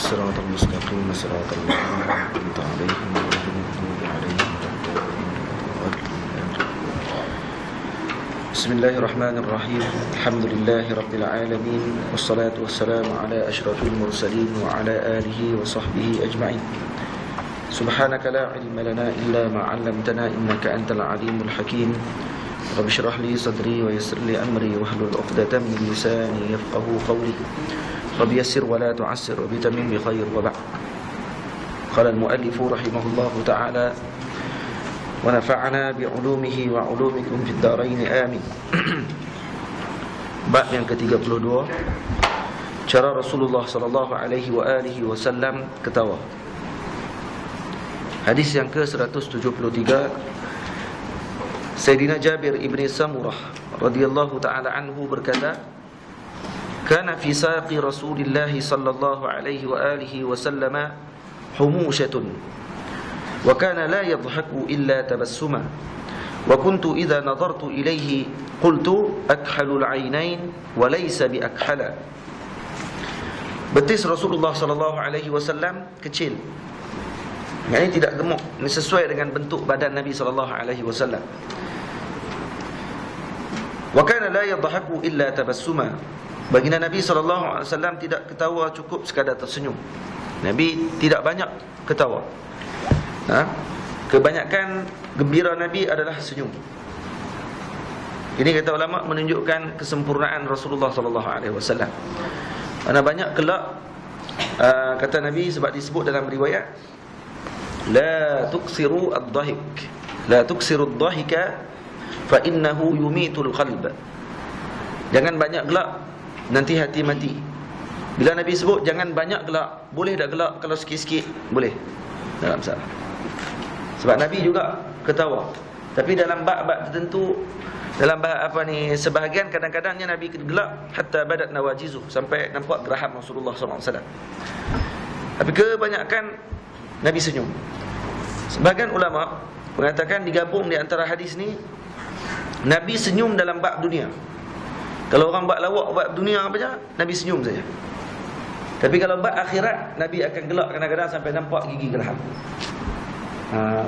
الصراط المستقيم صراط الذين أنعمت عليهم غير المغضوب عليهم ولا الضالين. بسم الله الرحمن الرحيم. الحمد لله رب العالمين، والصلاة والسلام على أشرف المرسلين وعلى آله وصحبه أجمعين. سبحانك لا علم لنا إلا ما علمتنا إنك أنت العليم الحكيم. رب اشرح لي صدري ويسر لي أمري واحلل عقدة من لساني يفقهوا قولي. رب يسر ولا تعسر وبتمم بخير. وبعد. قال المؤلف رحمه الله تعالى: ونفعنا بعلومه وعلومكم في الدارين آمين. Bab yang ke-32, cara Rasulullah sallallahu alaihi wa alihi wasallam ketawa. Hadis yang ke-173, Sayyidina Jabir ibn Samurah radhiyallahu ta'ala anhu berkata, kana fi saqi Rasulillah sallallahu alaihi wa alihi wasallam humushatun wa kana la yadhaku illa tabassuma wa kuntu idza nadartu ilayhi qultu akhalul aynain wa laysa bi akhala. Betis Rasulullah sallallahu alaihi wasallam kecil. Ini tidak gemuk, ini sesuai dengan bentuk badan Nabi sallallahu alaihi wasallam. Wa kana la yadhaku illa tabassuma. Baginda Nabi sallallahu alaihi wasallam tidak ketawa cukup sekadar tersenyum. Nabi tidak banyak ketawa. Kebanyakan gembira Nabi adalah senyum. Ini kata ulama menunjukkan kesempurnaan Rasulullah sallallahu alaihi wasallam. Mana banyak kelak kata Nabi, sebab disebut dalam riwayat, la tuksiru ad-dhahik, la tuksiru ad-dhahika fa innahu yumitul qalb. Jangan banyak gelak, nanti hati mati. Bila Nabi sebut jangan banyak gelak, boleh tak gelak kalau sikit-sikit? Boleh, tak masalah. Sebab Nabi juga ketawa. Tapi dalam bab-bab tertentu, dalam bab sebahagian kadang-kadangnya Nabi gelak hatta badat nawajizu, sampai nampak geraham Rasulullah SAW. Tapi kebanyakan Nabi senyum. Sebahagian ulama mengatakan digabung di antara hadis ni, Nabi senyum dalam bab dunia. Kalau orang bab lawak, bab dunia apa je, Nabi senyum saja. Tapi kalau bab akhirat, Nabi akan gelak kadang-kadang sampai nampak gigi geraham.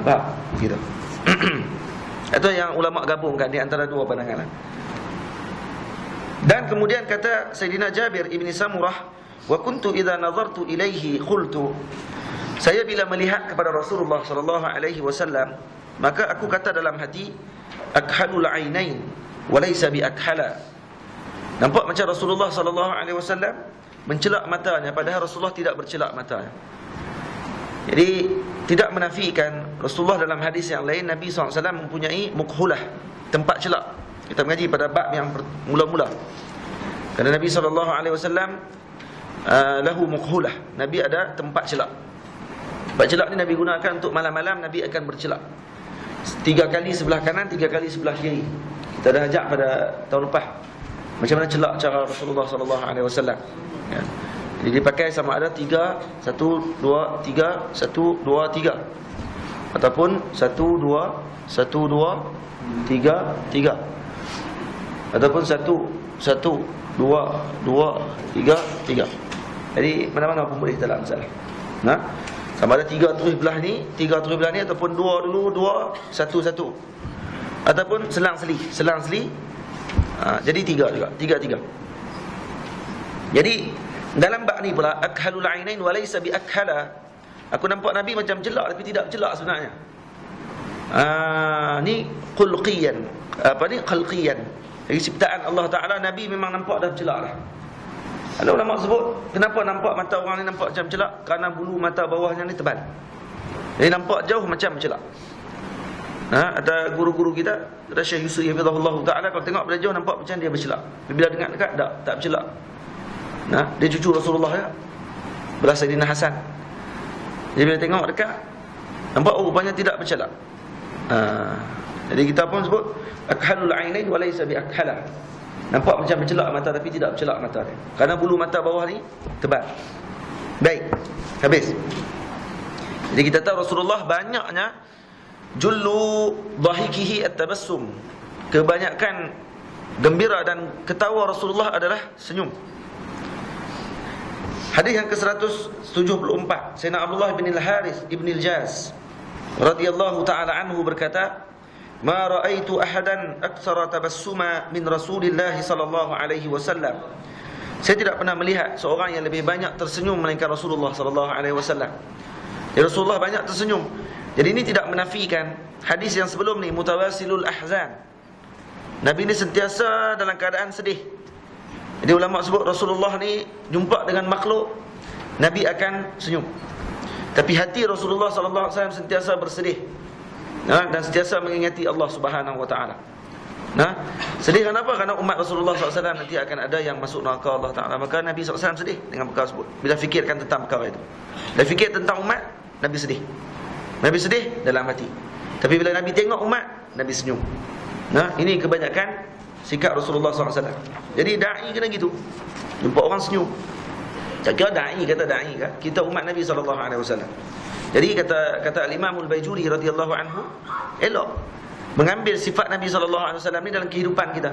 Bab gitu. Itu yang ulama gabungkan di antara dua pandangan. Dan kemudian kata Sayyidina Jabir ibn Samurah, wa kuntu idza nazartu ilaihi qultu, saya bila melihat kepada Rasulullah sallallahu alaihi wasallam, maka aku kata dalam hati, akhalul ainain wa laysa bi akhala. Nampak macam Rasulullah sallallahu alaihi wasallam mencelak matanya, padahal Rasulullah tidak bercelak matanya. Jadi tidak menafikan Rasulullah dalam hadis yang lain, Nabi SAW mempunyai mukhulah, tempat celak. Kita mengaji pada bab yang mula-mula. Kerana Nabi SAW lahu mukhulah, Nabi ada tempat celak. Tempat celak ni Nabi gunakan untuk malam-malam Nabi akan bercelak. 3 kali sebelah kanan, 3 kali sebelah kiri. Kita dah ajak pada tahun lepas macam mana celak cara Rasulullah SAW. Ya. Jadi dipakai sama ada 3, 1, 2, 3, 1, 2, 3, ataupun 1, 2, 1, 2, 3, 3, ataupun 1, 1, 2, 2, 3, 3. Jadi mana-mana pun boleh, tak ada masalah. Sama ada 3 terus belah ni, 3 terus belah ni, ataupun 2 dulu, 2, 1, 1, ataupun selang-seli. Jadi 3 juga, 3, 3. Jadi dalam bab ni pula, akhalul ainain wa laysa bi akhala, aku nampak Nabi macam celak tapi tidak celak sebenarnya. Ni khulqiyan, khalqiyan. Dari ciptaan Allah Taala, Nabi memang nampak dah celak dah. Ada ulama sebut, kenapa nampak mata orang ni nampak macam celak? Kerana bulu mata bawahnya ni tebal. Jadi nampak jauh macam celak. Ada guru-guru kita, ada Syekh Yusuf hafizahullah Taala, kalau tengok dari jauh nampak macam dia bercelak. Bila dengar dekat tak bercelak. Dia cucu Rasulullah ya, belah Sayyidina Hasan. Jadi bila tengok dekat, nampak rupanya tidak bercelak. Jadi kita pun sebut akhalul ainain wa laysa bi akhala. Nampak macam bercelak mata tapi tidak bercelak mata dia, kerana bulu mata bawah ni tebal. Baik, habis. Jadi kita tahu Rasulullah banyaknya jullu dhahikihi at-tabassum. Kebanyakan gembira dan ketawa Rasulullah adalah senyum. Hadis yang ke-174, Sayyidina Abdullah bin Al-Harith ibn Al-Jaz radhiyallahu ta'ala anhu berkata, "Ma ra'aitu ahadan aktsara tabassuma min Rasulillah sallallahu alaihi wasallam." Saya tidak pernah melihat seorang yang lebih banyak tersenyum melainkan Rasulullah sallallahu alaihi wasallam. Ya, Rasulullah banyak tersenyum. Jadi ini tidak menafikan hadis yang sebelum ni, mutawassilul ahzan. Nabi ni sentiasa dalam keadaan sedih. Jadi ulama sebut Rasulullah ni jumpa dengan makhluk, Nabi akan senyum. Tapi hati Rasulullah sallallahu alaihi wasallam sentiasa bersedih, dan sentiasa mengingati Allah Subhanahu wa taala. Sedih kenapa? Kerana umat Rasulullah SAW nanti akan ada yang masuk neraka Allah Ta'ala. Maka Nabi SAW sedih dengan perkara tersebut bila fikirkan tentang perkara itu. Bila fikir tentang umat, Nabi sedih. Nabi sedih dalam hati. Tapi bila Nabi tengok umat, Nabi senyum. Ini kebanyakan sikap Rasulullah SAW. Jadi da'i kena gitu, jumpa orang senyum. Tak kira da'i kata da'i kan? Kita umat Nabi SAW. Jadi kata Al-Imam Al-Baijuri radhiyallahu anhu, elok mengambil sifat Nabi SAW ni dalam kehidupan kita.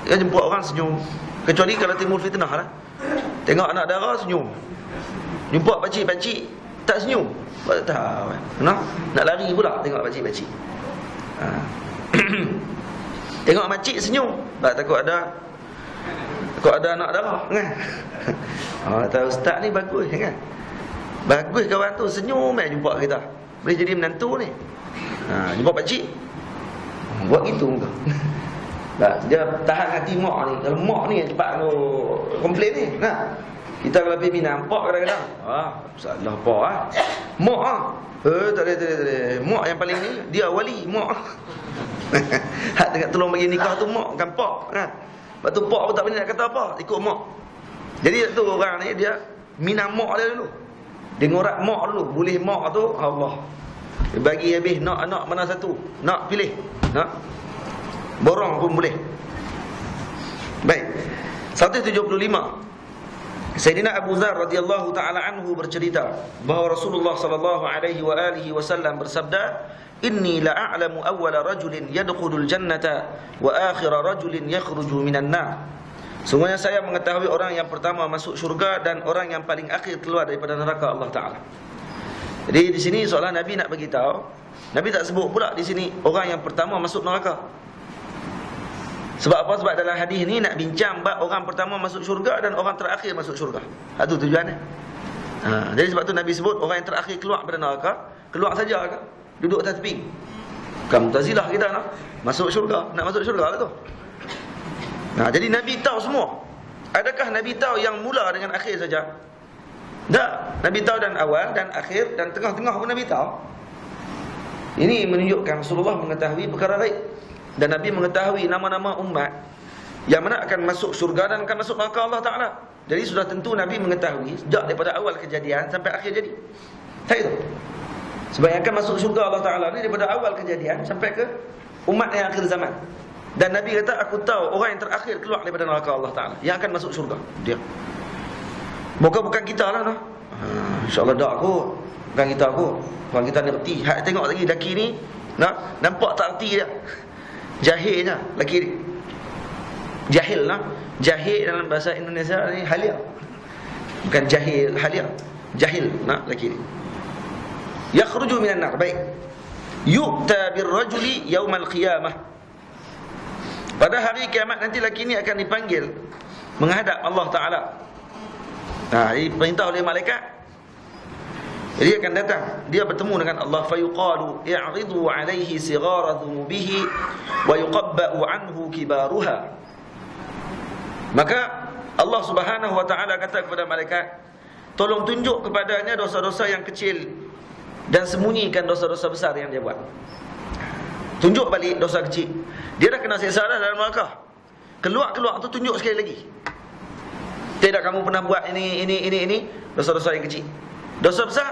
Kita jumpa orang senyum. Kecuali kalau timbul fitnah lah. Tengok anak dara senyum, jumpa pakcik-pakcik tak senyum, tak tahu nak lari pula tengok pakcik-pakcik. Tengok makcik senyum, takut ada anak darah kan. Tahu ustaz ni bagus kan. Bagus kawan tu senyum jumpa kita, boleh jadi menantu ni. Jumpa pakcik buat gitu muka. Dia tahan hati mak ni. Kalau mak ni yang cepat komplain ni. Kita kalau pergi nampak kadang-kadang, salah apa mak tak boleh. Mak yang paling ni, dia wali mak. Hak tengah tolong bagi nikah tu mak, bukan pak. Lepas tu pak pun tak boleh nak kata apa, ikut mak. Jadi tu orang ni dia minang mak dia dulu. Dia ngorak mak dulu. Boleh mak tu Allah, dia bagi habis. Nak anak mana satu, nak pilih, borong pun boleh. Baik, 175, Sayyidina Abu Dzar radhiyallahu taala anhu bercerita bahawa Rasulullah sallallahu alaihi wasallam bersabda, "Inni la a'lamu awwala rajulin yadkhulul jannata wa akhira rajulin yakhruju minan nar." Sungguhnya saya mengetahui orang yang pertama masuk syurga dan orang yang paling akhir keluar daripada neraka Allah Taala. Jadi di sini seolah Nabi nak bagi tahu, Nabi tak sebut pula di sini orang yang pertama masuk neraka. Sebab apa? Sebab dalam hadis ni nak bincang bab orang pertama masuk syurga dan orang terakhir masuk syurga. Itu tujuannya. Jadi sebab tu Nabi sebut orang yang terakhir keluar daripada neraka, keluar saja ke? Duduk atas tepi. Bukan Mu'tazilah kita nak masuk syurga, nak masuk syurga lah tu. Jadi Nabi tahu semua. Adakah Nabi tahu yang mula dengan akhir saja? Tak. Nabi tahu dan awal dan akhir dan tengah-tengah pun Nabi tahu. Ini menunjukkan Rasulullah mengetahui perkara lain. Dan Nabi mengetahui nama-nama umat yang mana akan masuk syurga dan akan masuk neraka Allah Ta'ala. Jadi sudah tentu Nabi mengetahui sejak daripada awal kejadian sampai akhir jadi. Tak itu? Sebab yang akan masuk syurga Allah Ta'ala ni daripada awal kejadian sampai ke umat yang akhir zaman. Dan Nabi kata, aku tahu orang yang terakhir keluar daripada neraka Allah Ta'ala, yang akan masuk syurga. Dia bukan kita lah. InsyaAllah tak aku, bukan kita aku. Orang kita ni reti. Hak tengok lagi lelaki ni, nampak tak reti dia, jahilnya lelaki ni. Jahil lah. Jahil dalam bahasa Indonesia ni halia. Bukan jahil, halia. Jahil lelaki ni. Yakhruju minan nar. Baik. Yu'ta birrajuli yaumal qiyamah. Pada hari kiamat nanti lelaki ni akan dipanggil menghadap Allah Ta'ala. Diperintah oleh malaikat. Jadi akan datang, dia bertemu dengan Allah. Fayuqalu i'ridu alaihi sighara dhunubihi wa yuqabba'u anhu kibaruha. Maka Allah Subhanahu wa Ta'ala kata kepada malaikat, tolong tunjuk kepadanya dosa-dosa yang kecil dan sembunyikan dosa-dosa besar yang dia buat. Tunjuk balik dosa kecil. Dia dah kena siksa dah dalam neraka. Keluar tu tunjuk sekali lagi. Tidak kamu pernah buat ini, dosa-dosa yang kecil. Dosa besar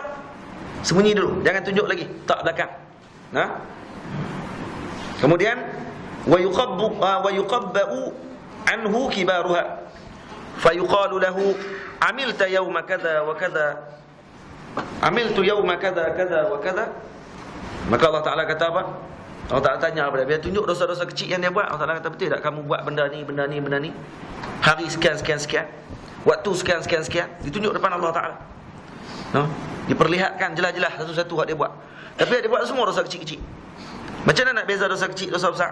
sembunyi dulu, jangan tunjuk lagi, tak belakang. Kemudian wa yuqabba'u anhu kibaruha. Fayuqalu lahu amilta yawma kadza wa kadza. Amiltu yawma kadza kadza wa kadza. Maka Allah Ta'ala kata apa? Allah Ta'ala tanya kepada dia, tunjuk dosa-dosa kecil yang dia buat. Allah Ta'ala kata, betul tak kamu buat benda ni, hari sekian. waktu sekian, ditunjuk depan Allah Ta'ala. Diperlihatkan jelas-jelas satu-satu hak dia buat. Tapi dia buat semua dosa kecil-kecil. Macam mana nak beza dosa kecil, dosa besar?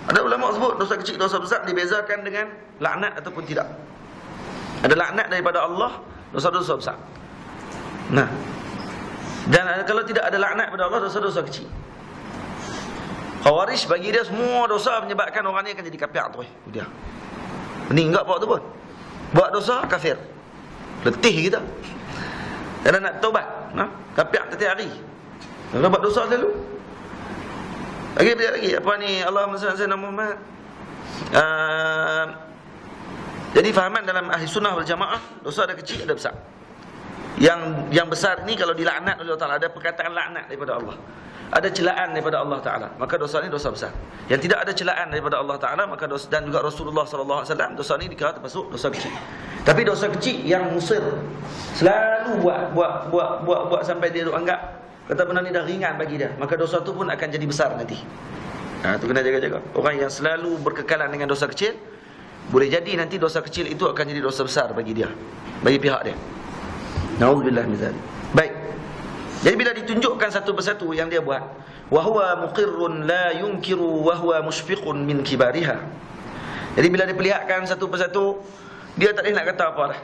Ada ulama sebut dosa kecil, dosa besar dibezakan dengan laknat ataupun tidak. Ada laknat daripada Allah, dosa-dosa besar. Dan kalau tidak ada laknat daripada Allah, dosa-dosa kecil. Khawarij bagi dia semua dosa menyebabkan orang ni akan jadi kafir tu. Dia mending enggak buat tu pun. Buat dosa kafir. Letih kita. Dan nak taubat, kafir setiap hari. Kalau buat dosa selalu. Lagi apa ni, Allahumma salli ala Muhammad. Jadi fahaman dalam ahli sunnah wal jamaah, dosa ada kecil ada besar. Yang besar ni kalau dilaknat oleh Allah Ta'ala, ada perkataan laknat daripada Allah, ada celaan daripada Allah Ta'ala, maka dosa ni dosa besar. Yang tidak ada celaan daripada Allah Ta'ala, maka dosa, dan juga Rasulullah SAW, dosa ni dikata termasuk dosa kecil. Tapi dosa kecil yang musir, selalu buat sampai dia anggap kata benda ni dah ringan bagi dia, maka dosa tu pun akan jadi besar nanti. Tu kena jaga-jaga. Orang yang selalu berkekalan dengan dosa kecil, boleh jadi nanti dosa kecil itu akan jadi dosa besar bagi dia, bagi pihak dia. Na'udzubillah min dzalik. Baik. Jadi bila ditunjukkan satu persatu yang dia buat, wa huwa muqirrun la yunkiru wa huwa mushfiqun min kibariha. Jadi bila diperlihatkan satu persatu, dia tak boleh nak kata apa dah.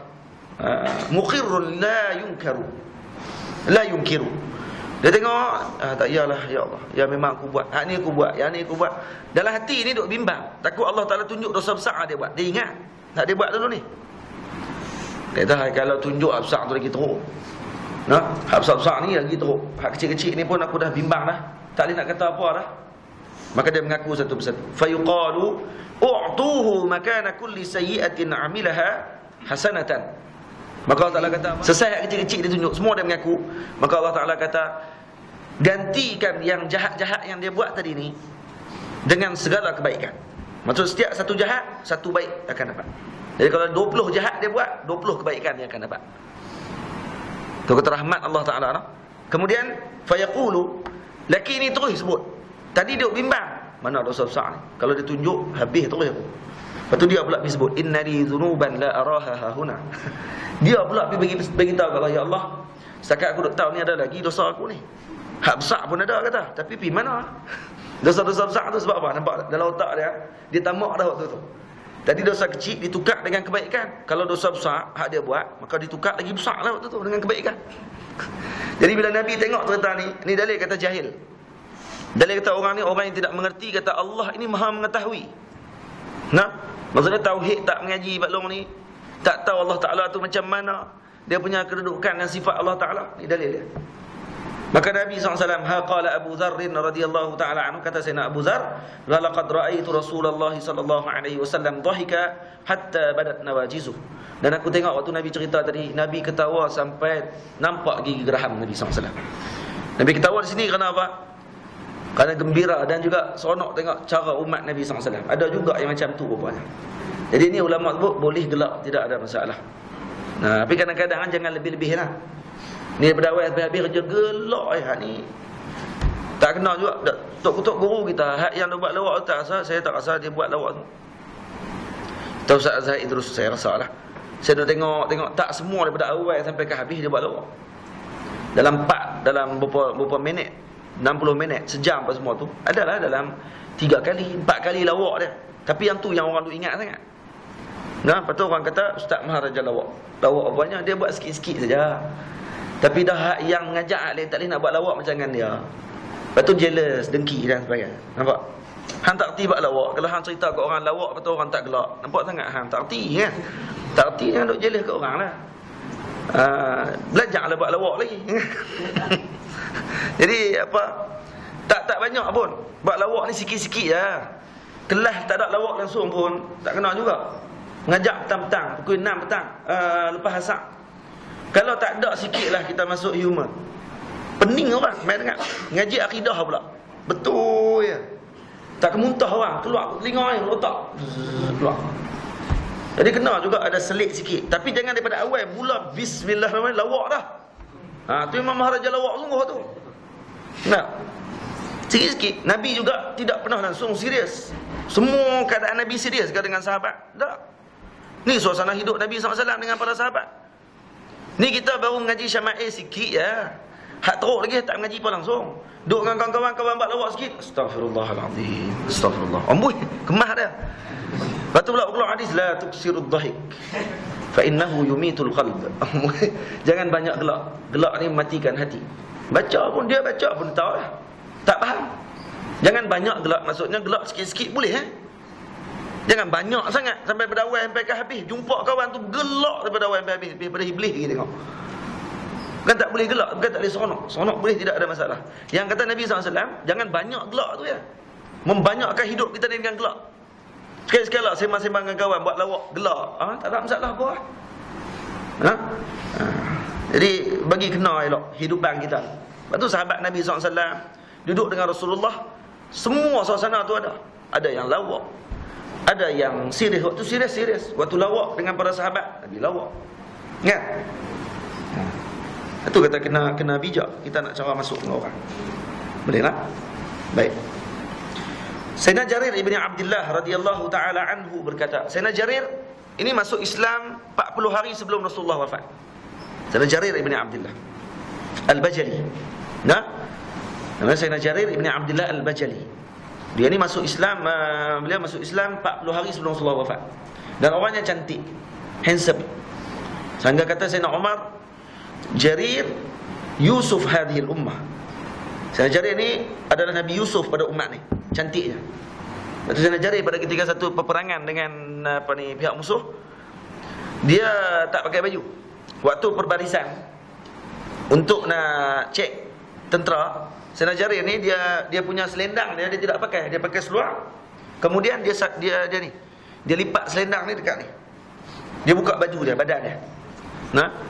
Muqirrun la yunkaru, la yunkiru. Dia tengok, tak yalah, ya Allah, ya memang aku buat, hak ni aku buat, yang ni aku buat. Dalam hati ni duk bimbang, takut Allah Ta'ala tunjuk dosa besar dia buat. Dia ingat, tak dia buat dulu ni. Dia kata, kalau tunjuk hak besar tu lagi teruk. Hak besar-besar ni lagi teruk. Hak kecil-kecil ni pun aku dah bimbang dah, tak boleh nak kata apa dah. Maka dia mengaku satu persatu. Fayuqalu u'tuhu makana kulli sayyi'atin 'amilaha hasanatan. Maka Allah Ta'ala kata, selesai hak kecil-kecil dia tunjuk, semua dia mengaku. Maka Allah Ta'ala kata, gantikan yang jahat-jahat yang dia buat tadi ni dengan segala kebaikan. Maksud setiap satu jahat, satu baik akan dapat. Jadi kalau 20 jahat dia buat, 20 kebaikan dia akan dapat. Itu kata rahmat Allah Ta'ala. Kemudian fayaqulu, laki ni terus sebut. Tadi dia bimbang, mana dosa besar ni, kalau dia tunjuk habis terus aku. Lepas tu dia pula pergi sebut, innali dhunuban la araha hahuna. Dia pula pergi bagi tahu kalau, ya Allah, setakat aku duk tahu ni ada lagi dosa aku ni. Hak besar pun ada kata, tapi pergi mana? Dosa-dosa besar tu sebab apa? Nampak dalam otak dia tamak dah waktu tu. Tadi dosa kecil ditukar dengan kebaikan. Kalau dosa besar hak dia buat, maka ditukar lagi besar lah waktu tu dengan kebaikan. Jadi bila Nabi tengok cerita ni dalil kata jahil. Dalil kata orang ni orang yang tidak mengerti, kata Allah ini Maha mengetahui. Maksudnya tauhid tak mengaji baklong ni, tak tahu Allah Ta'ala tu macam mana, dia punya kedudukan dan sifat Allah Ta'ala. Ini dalil dia. Maka Nabi SAW, qala Abu Dzar radhiyallahu ta'ala anhu, kata Sayyidina Abu Dzar, laqad ra'aitu Rasulullah sallallahu alaihi wasallam dhahika hatta badat nawajizuh. Dan aku tengok waktu Nabi cerita tadi, Nabi ketawa sampai nampak gigi geraham Nabi SAW. Nabi ketawa di sini kerana apa? Kerana gembira dan juga seronok tengok cara umat Nabi SAW. Ada juga yang macam tu rupanya. Jadi ni ulama sebut boleh gelak, tidak ada masalah. Tapi kadang-kadang jangan lebih-lebih lah. Ni daripada awal sampai habis kerja gelak ni. Tak kena juga tok-tok guru kita. Hak yang dia buat lawak tak rasa, saya tak rasa dia buat lawak tu. Tahu Ustaz Zahid terus saya rasa lah. Saya dah tengok tak semua daripada awal sampai ke habis dia buat lawak. Dalam berapa minit, 60 minit, sejam apa semua tu, adalah dalam 3 kali, 4 kali lawak dia. Tapi yang tu yang orang tu ingat sangat. Lepas tu orang kata Ustaz Maharaja lawak. Lawak banyak, dia buat sikit-sikit saja. Tapi dah yang mengajak lain tak boleh nak buat lawak macam dengan dia. Lepas tu jealous, dengki dan sebagainya. Nampak? Hang tak erti buat lawak. Kalau hang cerita ke orang lawak, lepas tu orang tak gelak. Nampak sangat hang tak erti kan? Tak erti hang duk jealous ke orang lah. Belajarlah buat lawak lagi. Jadi apa? Tak banyak pun. Buat lawak ni sikit-sikit je. Kelas tak ada lawak langsung pun tak kena juga. Ngajak petang-petang, pukul 6 petang, lepas asar. Kalau tak ada sikit lah kita masuk human. Pening orang main dengar. Ngaji akidah pula. Betul ya. Tak kemuntah orang, keluar telinga ni, otak keluar. Jadi kena juga ada selit sikit. Tapi jangan daripada awal mula bismillahirrahmanirrahim lawak dah. Tu Imam Maharaja lawak sungguh tu. Sikit-sikit. Nabi juga tidak pernah langsung serius. Semua keadaan Nabi serius ke dengan sahabat? Tak. Ni suasana hidup Nabi SAW dengan para sahabat. Ni kita baru mengaji Syama'il sikit ya. Hak teruk lagi tak mengaji pun langsung. Duduk dengan kawan-kawan buat lawak sikit. Astaghfirullahalazim. Astaghfirullah. Amboi, kemah dah. Lepas tu pula keluar hadis la tuksirud dhahik fa innahu yumitul qalb. Jangan banyak gelak. Gelak ni mematikan hati. Baca pun tahu lah. Tak faham. Jangan banyak gelak, maksudnya gelak sikit-sikit boleh Jangan banyak sangat sampai pada awal sampai ke habis. Jumpa kawan tu gelak daripada awal sampai habis, daripada iblis lagi tengok. Bukan tak boleh gelak, bukan tak boleh seronok. Seronok boleh, tidak ada masalah. Yang kata Nabi SAW, jangan banyak gelak tu ya. Membanyakkan hidup kita dengan gelak. Sekali-sekali lah sembang-sembang dengan kawan buat lawak gelak, tak ada masalah apa. Jadi bagi kena elok hidupan kita. Lepas tu sahabat Nabi SAW duduk dengan Rasulullah, semua suasana tu ada. Ada yang lawak, ada yang serius. Waktu serius. Waktu lawak dengan para sahabat, Nabi lawak. Ingat? Itu kata kena bijak. Kita nak cara masuk dengan orang. Boleh tak? Baik. Sayyidina Jarir ibn Abdullah radhiyallahu taala anhu berkata, Sayyidina Jarir ini masuk Islam 40 hari sebelum Rasulullah wafat. Sayyidina Jarir ibn Abdullah Al-Bajali. Nama Sayyidina Jarir ibn Abdullah Al-Bajali. Dia ni masuk Islam, beliau masuk Islam 40 hari sebelum Rasulullah wafat. Dan orangnya cantik, handsome. Sehingga kata Sayyidina Umar, Jarir Yusuf hadhil ummah. Sayyidina Jarir ni adalah Nabi Yusuf pada umat ni, cantiknya. Lepas tu Sayyidina Jarir pada ketika satu peperangan dengan pihak musuh, dia tak pakai baju. Waktu perbarisan untuk nak cek tentera, Sayyidina Jarir ni dia punya selendang dia tidak pakai, dia pakai seluar. Kemudian dia lipat selendang ni dekat ni. Dia buka baju dia, badan dia.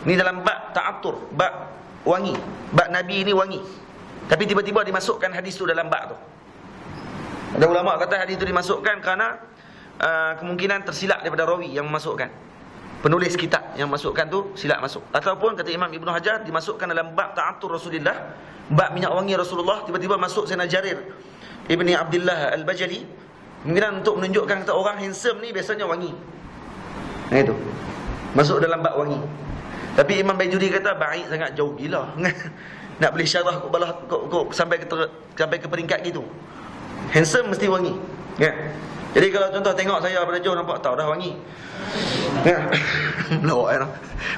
Ni dalam bab ta'atur, bab wangi. Bab Nabi ni wangi. Tapi tiba-tiba dimasukkan hadis tu dalam bab tu. Ada ulama kata hadis tu dimasukkan kerana kemungkinan tersilap daripada rawi yang memasukkan. Penulis kitab yang masukkan tu silap masuk. Ataupun kata Imam Ibn Hajar dimasukkan dalam bab ta'atur Rasulullah, bab minyak wangi Rasulullah, tiba-tiba masuk Sayyidina Jarir Ibni Abdullah Al-Bajali. Kemungkinan untuk menunjukkan kata orang handsome ni biasanya wangi. Itu masuk dalam bab wangi. Tapi Imam Baijuri kata baik sangat, jauh gila. Nak boleh syarah kok sampai ke peringkat gitu. Handsome mesti wangi. Jadi kalau contoh tengok saya pada jauh nampak tahu dah wangi. Melawak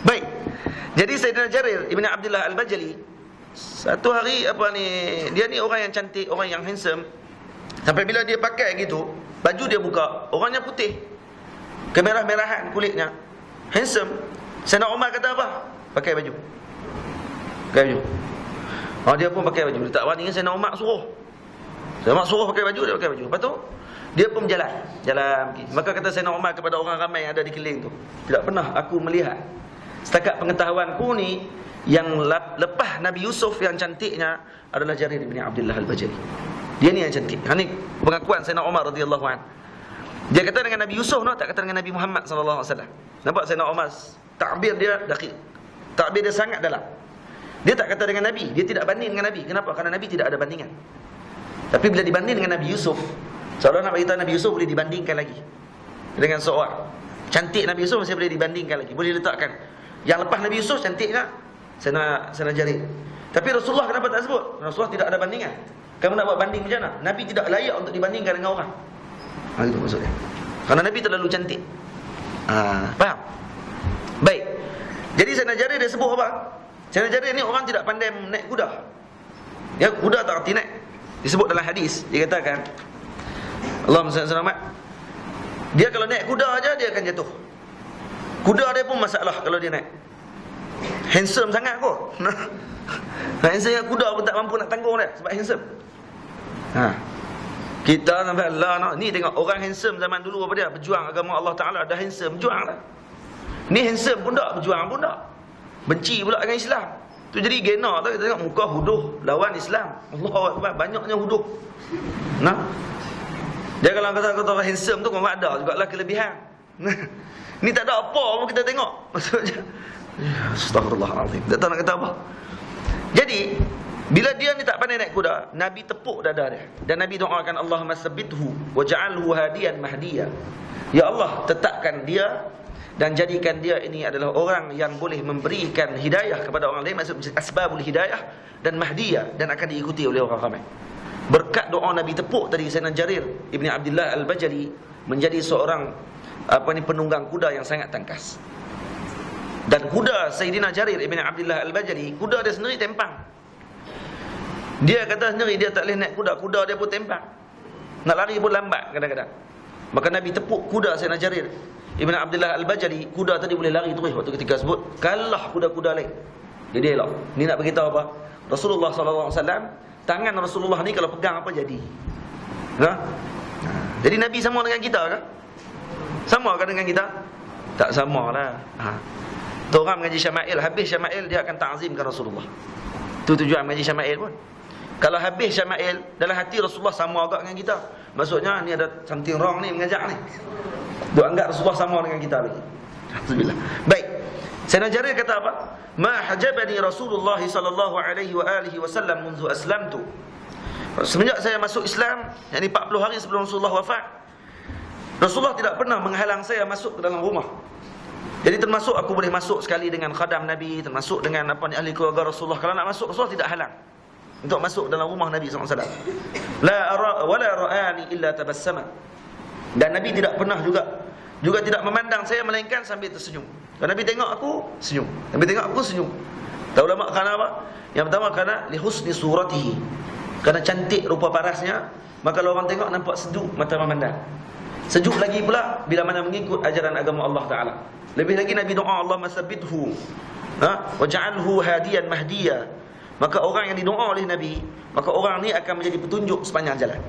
Baik. Jadi Sayyidina Jarir Ibn Abdullah Al-Bajali satu hari dia ni orang yang cantik, orang yang handsome. Sampai bila dia pakai gitu, baju dia buka, orangnya putih, kemerah-merahan kulitnya, handsome. Sayyidina Umar kata apa? Pakai baju. Dia pun pakai baju. Dia tak berani, Sayyidina Umar suruh. Sayyidina Umar suruh pakai baju, dia pakai baju. Lepas tu dia pun jalan pergi. Maka kata Sayyidina Umar kepada orang ramai yang ada di keliling tu, tidak pernah aku melihat setakat pengetahuanku ni yang lepas Nabi Yusuf yang cantiknya adalah Jarir bin Abdullah Al-Bajali. Dia ni yang cantik. Ini pengakuan Sayyidina Umar radhiyallahu anhu. Dia kata dengan Nabi Yusuf, tak kata dengan Nabi Muhammad sallallahu alaihi wasallam. Nampak Sayyidina Umar takbir dia daqiq. Takbir dia sangat dalam. Dia tak kata dengan Nabi, dia tidak banding dengan Nabi. Kenapa? Kerana Nabi tidak ada bandingan. Tapi bila dibanding dengan Nabi Yusuf, seolah nak beritahu Nabi Yusuf boleh dibandingkan lagi dengan seorang. Cantik Nabi Yusuf masih boleh dibandingkan lagi. Boleh letakkan. Yang lepas Nabi Yusuf cantiknya Sayyidina Jarir. Tapi Rasulullah kenapa tak sebut? Rasulullah tidak ada bandingan. Kamu nak buat banding macam mana? Nabi tidak layak untuk dibandingkan dengan orang. Itu maksudnya. Kerana Nabi terlalu cantik. Faham? Baik. Jadi Sayyidina Jarir dia sebut apa? Sayyidina Jarir ni orang tidak pandai naik kuda. Ya, kuda tak erti naik. Disebut dalam hadis, dia katakan Allahumma salli alaihi wasallam, dia kalau naik kuda aja dia akan jatuh. Kuda dia pun masalah kalau dia naik. Handsome sangat kot. Handsome kuda pun tak mampu nak tanggung dia sebab handsome. Kita sampai Allah ni tengok orang handsome zaman dulu apa dia? Berjuang agama Allah Taala, ada handsome berjuang lah. Ni handsome pun tak, berjuang pun tak. Benci pula dengan Islam. Tu jadi gena tu, kita tengok muka huduh lawan Islam. Allahu Akbar, banyaknya huduh. Dia kalau kata orang handsome tu memang ada jugalah kelebihan. Ni tak ada apa pun kita tengok. Maksudnya astagfirullahalazim. Tak tahu nak kata apa. Jadi bila dia ni tak pandai naik kuda, Nabi tepuk dada dia dan Nabi doakan Allahumma sabbithu waj'alhu hadiyan mahdiya. Ya Allah, tetapkan dia dan jadikan dia ini adalah orang yang boleh memberikan hidayah kepada orang lain, maksud asbabul hidayah dan mahdiyah, dan akan diikuti oleh orang ramai. Berkat doa Nabi tepuk tadi, Sayyidina Jarir Ibni Abdullah Al-Bajali menjadi seorang penunggang kuda yang sangat tangkas. Dan kuda Sayyidina Jarir Ibni Abdullah Al-Bajali, kuda dia sendiri tempang. Dia kata sendiri dia tak boleh naik kuda, kuda dia pun tempang. Nak lari pun lambat kadang-kadang. Maka Nabi tepuk kuda Sayyidina Jarir Ibn Abdullah Al-Bajali, kuda tadi boleh lari terus waktu ketika sebut, kalah kuda-kuda lain. Jadi elok. Ni nak beritahu apa? Rasulullah SAW, tangan Rasulullah ni kalau pegang apa jadi. Jadi Nabi sama dengan kita ke? Sama ke dengan kita? Tak sama lah. Tu orang mengaji Syama'il, habis Syama'il dia akan ta'zimkan Rasulullah. Tu tujuan mengaji Syama'il pun. Kalau habis Syama'il, dalam hati Rasulullah sama agak dengan kita. Maksudnya ni ada something wrong ni mengajak ni. Dia anggap Rasulullah sama dengan kita lagi. Alhamdulillah. Baik. Sayyidina Jarir kata apa? Ma hajabani Rasulullah sallallahu alaihi wa alihi wasallam munzu aslamtu. Semenjak saya masuk Islam, yakni 40 hari sebelum Rasulullah wafat, Rasulullah tidak pernah menghalang saya masuk ke dalam rumah. Jadi termasuk aku boleh masuk sekali dengan khadam Nabi, termasuk dengan ahli keluarga Rasulullah. Kalau nak masuk, Rasulullah tidak halang untuk masuk dalam rumah Nabi SAW. La ara wala ra'ani illa tabassama. Dan Nabi tidak pernah juga tidak memandang saya melainkan sambil tersenyum. Kalau Nabi tengok aku, senyum. Nabi tengok aku, senyum. Tahu ulama kerana apa? Yang pertama kerana li husni suratihi. Kerana cantik rupa parasnya, maka kalau orang tengok nampak sejuk mata memandang. Sejuk lagi pula bila mana mengikut ajaran agama Allah Taala. Lebih lagi Nabi doa, Allahumma tsabbithu waj'alhu hadiyan mahdiya. Maka orang yang didoa oleh Nabi, maka orang ni akan menjadi petunjuk sepanjang jalan.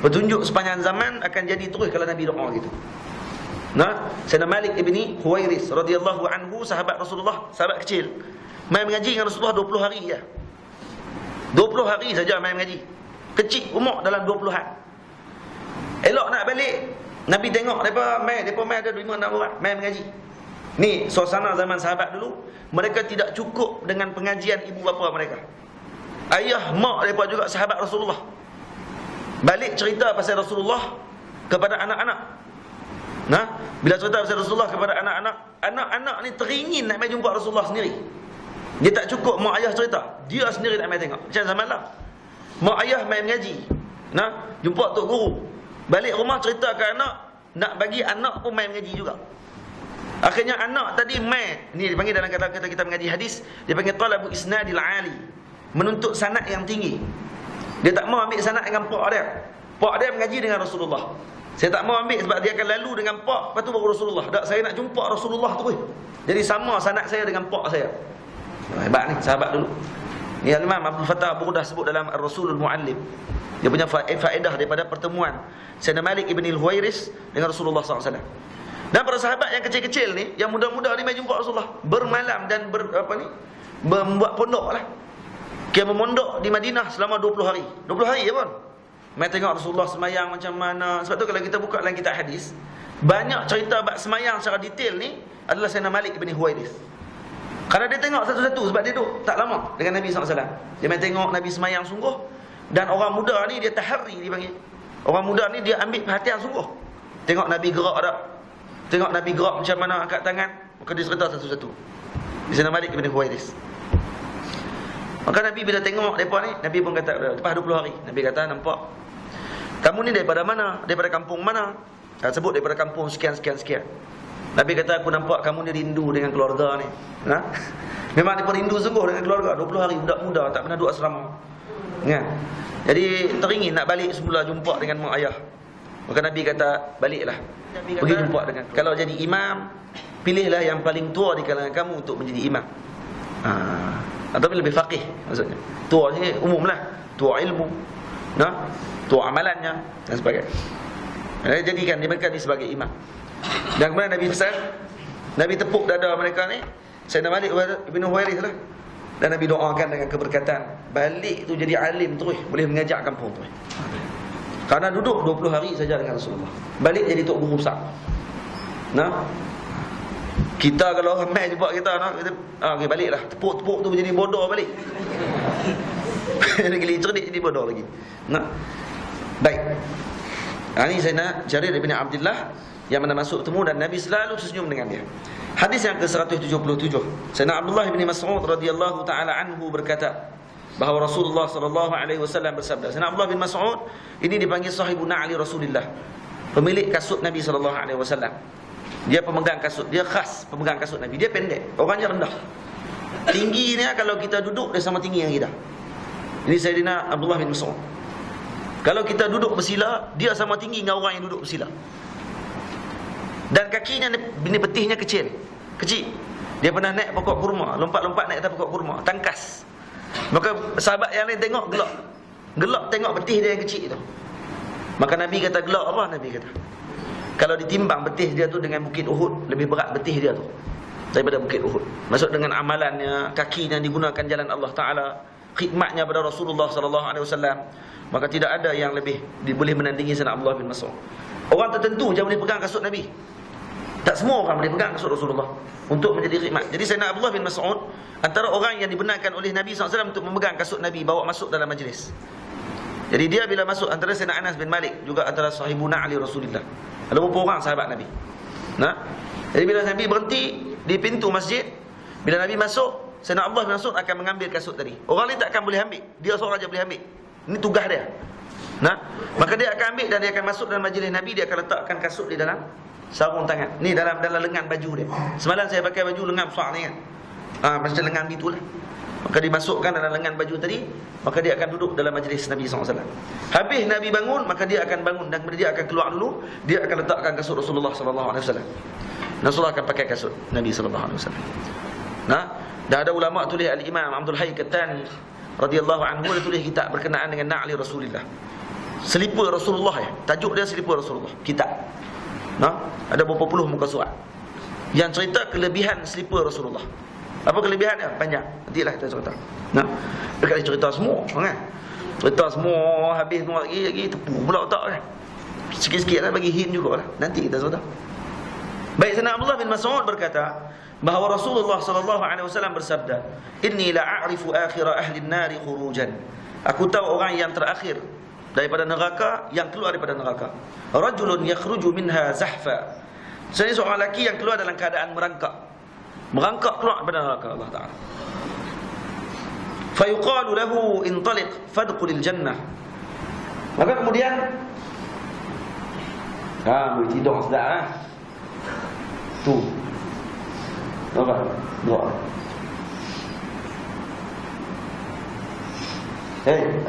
Petunjuk sepanjang zaman akan jadi terus kalau Nabi doa gitu. Sayyidina Malik ibni Huwairis radhiyallahu anhu, sahabat Rasulullah, sahabat kecil, main mengaji dengan Rasulullah 20 hari ya. 20 hari saja main mengaji. Kecil umur dalam 20-an. Elok nak balik, Nabi tengok depa main ada 5-6 orang main mengaji. Ni suasana zaman sahabat dulu, mereka tidak cukup dengan pengajian ibu bapa mereka. Ayah mak depa juga sahabat Rasulullah. Balik cerita pasal Rasulullah kepada anak-anak. Bila cerita pasal Rasulullah kepada anak-anak, anak-anak ni teringin nak mai jumpa Rasulullah sendiri. Dia tak cukup mak ayah cerita, dia sendiri nak mai tengok. Macam zaman lah, mak ayah mai mengaji, jumpa tok guru. Balik rumah cerita ke anak, nak bagi anak pun mai mengaji juga. Akhirnya anak tadi mai, ni dipanggil dalam kata-kata kita mengaji hadis, dia panggil talabu isnadil ali, menuntut sanad yang tinggi. Dia tak mau ambil sanad dengan pak dia. Pak dia mengaji dengan Rasulullah. Saya tak mau ambil sebab dia akan lalu dengan pak, lepas tu baru Rasulullah. Tak, saya nak jumpa Rasulullah terus. Jadi sama sanad saya dengan pak saya. Hebat ni sahabat dulu. Ni Imam Abdul Fattah Burdah sebut dalam Ar-Rasulul Muallim. Dia punya faedah daripada pertemuan Sayyidina Malik ibn al-Huwairis dengan Rasulullah SAW. Dan para sahabat yang kecil-kecil ni, yang muda-muda ni mai jumpa Rasulullah, bermalam dan membuat pondok lah. Dia memondok di Madinah selama 20 hari. 20 hari je pun. Mai tengok Rasulullah semayang macam mana. Sebab tu kalau kita buka dalam kitab hadis, banyak cerita bab semayang secara detail ni adalah Sayyidina Malik ibn Huwairis. Kerana dia tengok satu-satu, sebab dia duduk tak lama dengan Nabi SAW. Dia mai tengok Nabi semayang sungguh. Dan orang muda ni dia tahari dipanggil. Orang muda ni dia ambil perhatian sungguh. Tengok Nabi gerak tak, tengok Nabi gerak macam mana, angkat tangan. Maka dia cerita satu-satu. Sayyidina Malik ibn Huwairis. Maka Nabi bila tengok mereka ni, Nabi pun kata, lepas 20 hari, Nabi kata, nampak, kamu ni daripada mana? Daripada kampung mana? Sebut daripada kampung sekian. Nabi kata, aku nampak kamu ni rindu dengan keluarga ni. Memang dia pun rindu sungguh dengan keluarga. 20 hari budak muda, tak pernah duduk asrama. Jadi teringin nak balik semula jumpa dengan mak ayah. Maka Nabi kata, baliklah, pergi jumpa dengan. Kalau jadi imam, pilihlah yang paling tua di kalangan kamu untuk menjadi imam. Atau lebih faqih maksudnya. Tua ni umumlah, tua ilmu, tua amalannya dan sebagainya. Jadikan mereka ni sebagai imam. Dan kemudian Nabi pesan, Nabi tepuk dada mereka ni, Sayyidina Malik ibn Huwairis lah. Dan Nabi doakan dengan keberkatan, balik tu jadi alim terus, boleh mengajak kampung terus. Karena duduk 20 hari saja dengan Rasulullah, balik jadi tok guru besar. Kita kalau ramai jumpa kita, okay, baliklah, tepuk-tepuk tu menjadi bodoh balik. Jadi geli cerdik jadi bodoh lagi. Baik. Ini Sayyidina Jarir bin Abdullah yang mana masuk temu dan Nabi selalu tersenyum dengan dia. Hadis yang ke-177, Sayyidina Abdullah bin Mas'ud radhiyallahu taala anhu berkata bahawa Rasulullah sallallahu alaihi wasallam bersabda. Sayyidina Abdullah bin Mas'ud ini dipanggil sahibun na'li Rasulillah, pemilik kasut Nabi sallallahu alaihi wasallam. Dia pemegang kasut, dia khas pemegang kasut Nabi. Dia pendek, orangnya rendah. Tingginya kalau kita duduk dia sama tinggi yang kita. Ini Sayyidina Abdullah bin Mas'ud. Kalau kita duduk bersila, dia sama tinggi dengan orang yang duduk bersila. Dan kakinya ni betihnya kecil. Dia pernah naik pokok kurma, lompat-lompat naik atas pokok kurma, tangkas. Maka sahabat yang lain tengok gelak. Gelak tengok betih dia yang kecil itu. Maka Nabi kata, gelak apa? Nabi kata, kalau ditimbang betih dia tu dengan bukit Uhud, lebih berat betih dia tu daripada bukit Uhud. Maksud dengan amalannya, kakinya digunakan jalan Allah Ta'ala, khidmatnya pada Rasulullah SAW, maka tidak ada yang lebih boleh menandingi Sayyidina Abdullah bin Mas'ud. Orang tertentu je boleh pegang kasut Nabi. Tak semua orang boleh pegang kasut Rasulullah untuk menjadi khidmat. Jadi Sayyidina Abdullah bin Mas'ud antara orang yang dibenarkan oleh Nabi SAW untuk memegang kasut Nabi, bawa masuk dalam majlis. Jadi dia bila masuk, antara Sayyidina Anas bin Malik juga antara sahibun na'li Rasulillah. Ada beberapa orang sahabat Nabi. Jadi bila Nabi berhenti di pintu masjid, bila Nabi masuk, Sayyidina Abdullah bin Mas'ud akan mengambil kasut tadi. Orang lain tak akan boleh ambil, dia seorang aja boleh ambil. Ini tugas dia. Maka dia akan ambil dan dia akan masuk dalam majlis Nabi. Dia akan letakkan kasut di dalam sarung tangan. Ni dalam lengan baju dia. Semalam saya pakai baju lengan besar ni kan. Macam lengan gitulah. Maka dimasukkan dalam lengan baju tadi. Maka dia akan duduk dalam majlis Nabi SAW. Habis Nabi bangun, maka dia akan bangun dan kemudian dia akan keluar dulu. Dia akan letakkan kasut Rasulullah SAW. Rasulullah akan pakai kasut Nabi SAW. Dah ada ulama tulis, Al-Imam Abdul Hayy Kattani radhiyallahu anhu, dia tulis kitab berkenaan dengan na'li Rasulillah. Selipar Rasulullah ya. Tajuk dia selipar Rasulullah. Kitab. Ada berapa puluh muka surat yang cerita kelebihan selipar Rasulullah. Apa kelebihan dia? Banyak. Nantilah kita cerita. Dekat cerita semua kan. Cerita semua habis semua lagi tepu pula otak kan. Sikit-sikit lah bagi hint jugalah. Nanti kita cerita. Baik, Sayyidina Abdullah bin Mas'ud berkata bahawa Rasulullah SAW bersabda, "Inni la'arifu akhira ahli an-nari khurujan." Aku tahu orang yang terakhir daripada neraka yang keluar daripada neraka. Rajulun yakhruju minha zahfa. Jadi seorang lelaki yang keluar dalam keadaan merangkak. Merangkak keluar daripada neraka Allah Ta'ala. Fayuqalu lahu intaliq fadkhulil jannah. Maka kemudian boleh tidur sedap tu. Apa? Doa.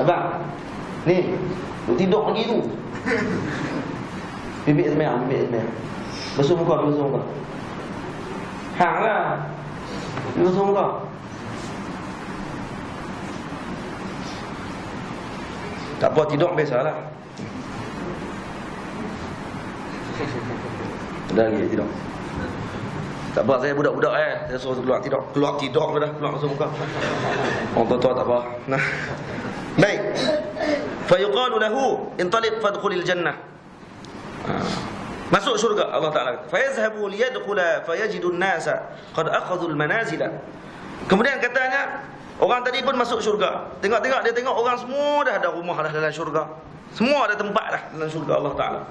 Abang. Ni, lu tidur lagi tu. Bibik semayang. Basuh muka. Hang lah. Basuh muka. Tak apa, tidur biasalah. Dah lagi tidur. Tak apa, saya budak-budak saya suruh keluar tidur dah, keluar masuk muka. Orang tua tak apa. Baik. Fa yuqalu lahu intaliq fadkhulil jannah. Masuk syurga Allah Taala. Fa yazhabu liyadkhula fayajidu an-nasa qad akhadhu al-manazila. Kemudian katanya orang tadi pun masuk syurga. Tengok-tengok dia tengok orang semua dah ada rumah dah dalam syurga. Semua ada tempat dah dalam syurga Allah Taala.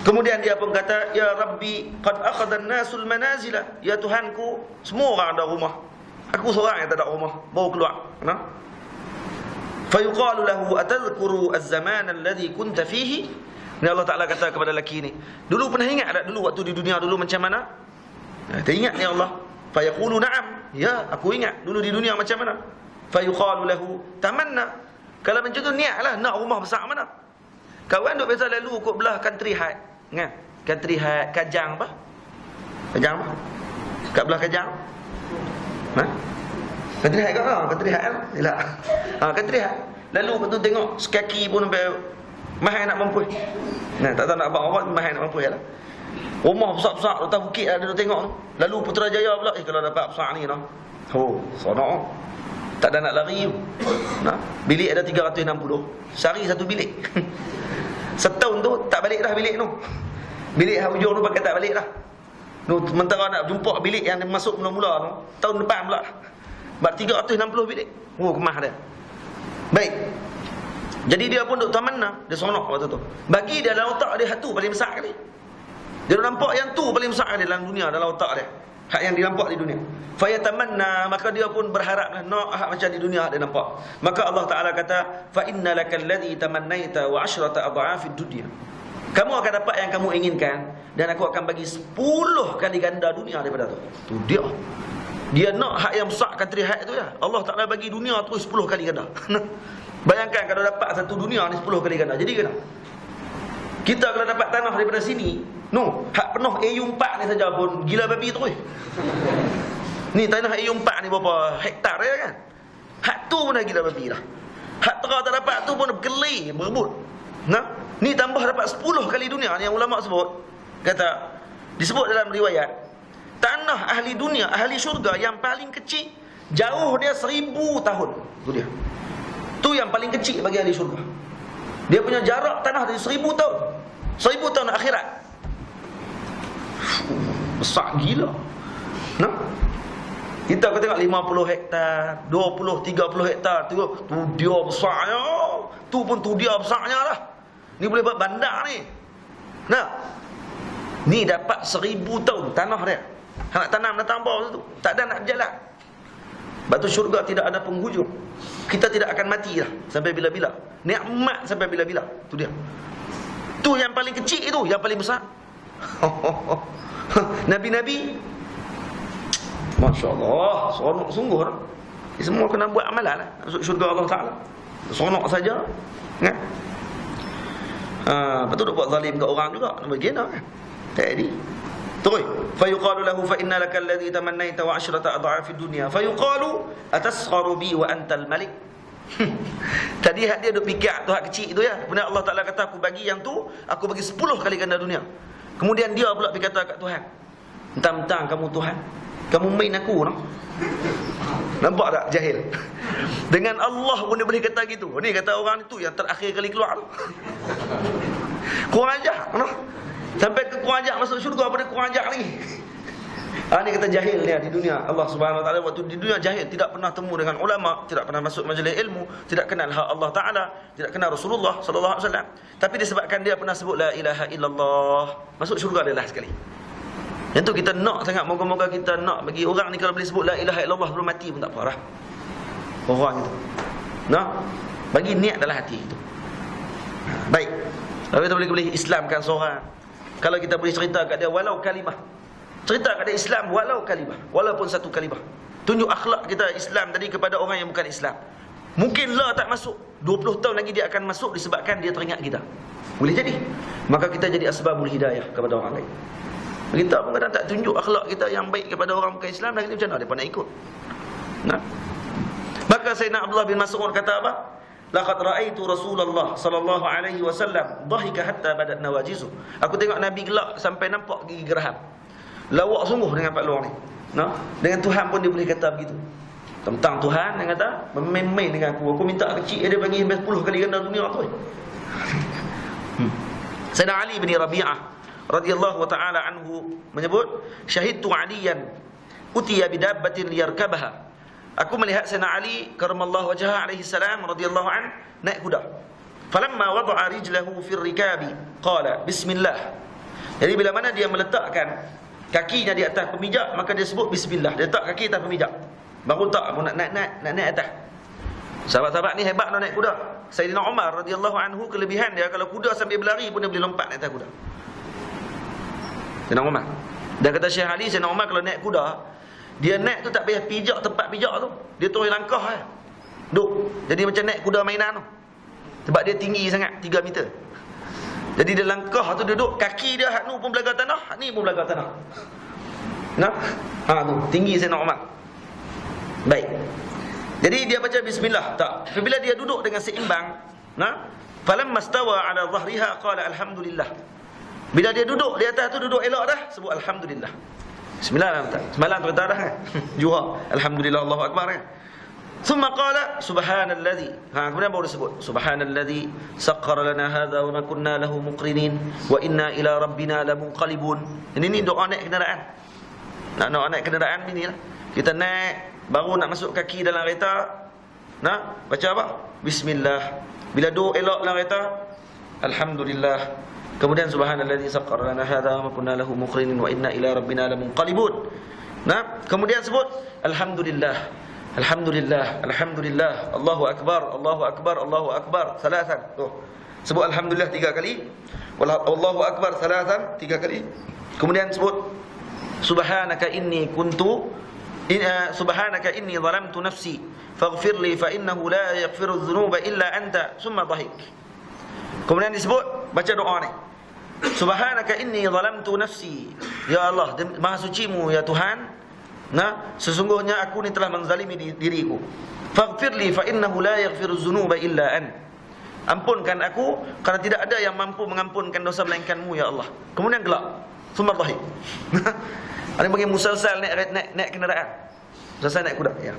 Kemudian dia pun kata, "Ya Rabbi, qad akhadha an-nasul manazila." Ya Tuhanku, semua orang ada rumah. Aku seorang yang tak ada rumah, baru keluar. Fa yuqalu lahu atadhkuru az-zaman alladhi kunta fihi? Ni Allah Taala kata kepada lelaki ni, dulu pernah ingat tak dulu waktu di dunia dulu macam mana? Teringat ni Allah. Fa yaqulu na'am. Ya, aku ingat dulu di dunia macam mana. Fa yuqalu lahu tamanna. Kalau macam tu niatlah nak rumah besar mana. Kawan duk biasa lalu ikut belah country high. Kan? Country high Kajang apa? Kajang apa? Kat belah Kajang. Country high kau? Country high lah. Yalah. Country high. Lalu betul tengok sekaki pun sampai mahal nak mampu. Tak tahu nak abang orang mahal nak mampu lah. Rumah besar-besar atas bukit ada tengok tu. Lalu Putrajaya pula kalau dapat besar ni sonok. Tak ada nak lari tu. Bilik ada 360. Sehari satu bilik. Setahun tu tak balik dah bilik tu. Bilik hujung tu pakai tak balik dah. Sementara nak jumpa bilik yang masuk mula-mula tu tahun depan pula. Sebab 360 bilik. Kemah dia. Baik. Jadi dia pun duk tamanna, dia sonok waktu tu. Bagi dia dalam otak dia hatu paling besar kali. Dia nampak yang tu paling besar dia dalam dunia, dalam otak dia. Hak yang dia nampak di dunia. Fayatamanna, maka dia pun berharap nak hak macam di dunia dia nampak. Maka Allah Taala kata, fa innalakal ladzi tamannaita wa 'ashrata adha'afid dunya. Kamu akan dapat yang kamu inginkan, dan aku akan bagi 10 kali ganda dunia daripada tu. Tu dia. Dia nak hak yang besar kata hak tu ya. Allah Taala bagi dunia tu 10 kali ganda. Bayangkan kalau dapat satu dunia ni 10 kali ganda. Jadi kena. Kita kalau dapat tanah daripada sini, hak penuh AU4 ni saja pun gila babi terus. Ni tanah AU4 ni berapa hektar ya kan? Hak tu pun dah gila babi dah. Hak terang tak dapat tu pun berkelih, berebut. Ni tambah dapat 10 kali dunia ni yang ulama sebut. Kata, disebut dalam riwayat, tanah ahli dunia, ahli syurga yang paling kecil, jauh dia 1000 tahun. Tu dia. Tu yang paling kecil bagi ahli syurga. Dia punya jarak tanah dari 1000 tahun. 1000 tahun akhirat. Besar gila. Kita akan tengok 50 hektar, 20, 30 hektar. Tu dia besarnya. Tu pun tu dia besarnya lah. Ni boleh buat bandar ni. Ni dapat 1000 tahun tanah dia. Nak tanam dah tambah tu. Tak ada nak berjalan. Batu syurga tidak ada penghujung. Kita tidak akan mati lah sampai bila-bila. Nikmat sampai bila-bila. Tu dia. Tu yang paling kecil itu, yang paling besar. Nabi-nabi, Masya Allah, seronok sungguh lah. Semua kena buat amalan lah, masuk syurga Allah Ta'ala. Seronok saja kan? Lepas tu duk buat zalim kat orang juga. Bagaimana kan? Jadi terus, fayuqalu lahu fa inna lakal ladzi tamannaita wa 'ashrata adha'afid dunya fayuqalu atasgharu bi wa antal malik. Tadi hak dia duk fikir tu hak kecil tu ya. Kemudian Allah Taala kata aku bagi yang tu, aku bagi 10 kali ganda dunia. Kemudian dia pula pergi kata kat Tuhan, "Mentang-mentang kamu Tuhan, kamu main aku noh." Nampak tak jahil? Dengan Allah pun dia boleh kata gitu. Ni kata orang itu yang terakhir kali keluar tu. Kurang ajar noh. Sampai ke kurang ajar masuk syurga pada kurang ajar lagi. Ni kata jahil dia di dunia. Allah Subhanahu Wa Taala waktu di dunia jahil, tidak pernah temu dengan ulama, tidak pernah masuk majlis ilmu, tidak kenal hak Allah Taala, tidak kenal Rasulullah sallallahu alaihi wasallam. Tapi disebabkan dia pernah sebut la ilaha illallah, masuk syurga dia lah sekali. Yang tu kita nak sangat, moga-moga kita nak bagi orang ni kalau boleh sebut la ilaha illallah sebelum mati pun tak apa lah. Orang itu. Bagi niat dalam hati itu. Baik. Kalau kita boleh Islamkan seorang, kalau kita boleh cerita kat dia walau kalimah, cerita kat dia Islam walau kalimah, walaupun satu kalimah, tunjuk akhlak kita Islam tadi kepada orang yang bukan Islam. Mungkin lah tak masuk, 20 tahun lagi dia akan masuk disebabkan dia teringat kita. Boleh jadi. Maka kita jadi asbabul hidayah kepada orang lain. Kita pun kadang tak tunjuk akhlak kita yang baik kepada orang bukan Islam, dan kita macam mana dia nak ikut? Maka Sayyidina Abdullah bin Mas'ud kata apa? Laqad ra'aitu Rasulullah sallallahu alaihi wasallam dhahika hatta badat nawajizu. Aku tengok Nabi gelak sampai nampak gigi geraham. Lawak sungguh dengan Pak Luang ni. Dengan Tuhan pun dia boleh kata begitu. Tentang Tuhan dia kata, main-main dengan aku. Aku minta kecil dia bagi 10 kali ganda dunia tu. Sayyidina Ali bin Rabi'ah radhiyallahu ta'ala anhu menyebut, syahidtu Aliyan utiya bidabbatin liyarkabaha. Aku melihat Sayyidina Ali karamallahu wajhah alaihi salam radhiyallahu an naik kuda. Falamma wada'a rijlahu fi rikabi qala bismillah. Jadi bila mana dia meletakkan kakinya di atas pemijak, maka dia sebut bismillah. Dia letak kaki atas pemijak, baru tak mau nak naik atas. Sahabat-sahabat ni hebat nak naik kuda. Sayyidina Umar radhiyallahu anhu, kelebihan dia kalau kuda sambil berlari pun dia boleh lompat naik atas kuda. Sayyidina Umar. Dan kata Syekh Ali, Sayyidina Umar kalau naik kuda, dia naik tu tak payah pijak tempat pijak tu. Dia terus langkah duk. Jadi macam naik kuda mainan tu. Sebab dia tinggi sangat, 3 meter. Jadi dia langkah tu duduk, kaki dia hak nu pun belaga tanah, hak ni pun belaga tanah. Tu tinggi Sayyidina Umar. Baik. Jadi dia baca bismillah tak. Apabila dia duduk dengan seimbang, falamma stawa ala dhahriha qala alhamdulillah. Bila dia duduk di atas tu duduk elok dah, sebut alhamdulillah. Semalam tu kata dah kan. Juha alhamdulillah Allahu akbar kan. Thumma qala subhanalladzi. Kemudian baru disebut subhanalladzi sakhkhara lana hadza wa ma kunna lahu muqrinin wa inna ila rabbina lamunqalibun. Ini doa naik kenderaan. Nak naik kenderaan ni lah. Kita naik baru nak masuk kaki dalam kereta. Baca apa? Bismillah. Bila duduk elok dalam kereta, alhamdulillah. Kemudian subhanalladzi sakhkhara lana hadza wa ma kunna lahu muqrinin wa inna ila rabbina lamunqalibun. Nah, kemudian sebut alhamdulillah, alhamdulillah, alhamdulillah, Allahu akbar, Allahu akbar, Allahu akbar, salasan. Tuh. Sebut alhamdulillah 3 kali. Allahu akbar salasan 3 kali. Kemudian sebut subhanaka inni zalamtu nafsi faghfir li fa innahu la yaghfiru dzunuba illa anta, summa dhahik. Kemudian disebut baca doa ni. Subhanaka inni zalamtu nafsi. Ya Allah, maha sucimu ya Tuhan. Nah, sesungguhnya aku ni telah menzalimi diriku. Faghfir li fa innahu la yaghfiru dzunuba illa ant. Ampunkan aku kerana tidak ada yang mampu mengampunkan dosa melainkan-Mu ya Allah. Kemudian gelak. Summa dhahik. Ada bagi musalsal naik kenderaan. Musalsal naik kuda ya.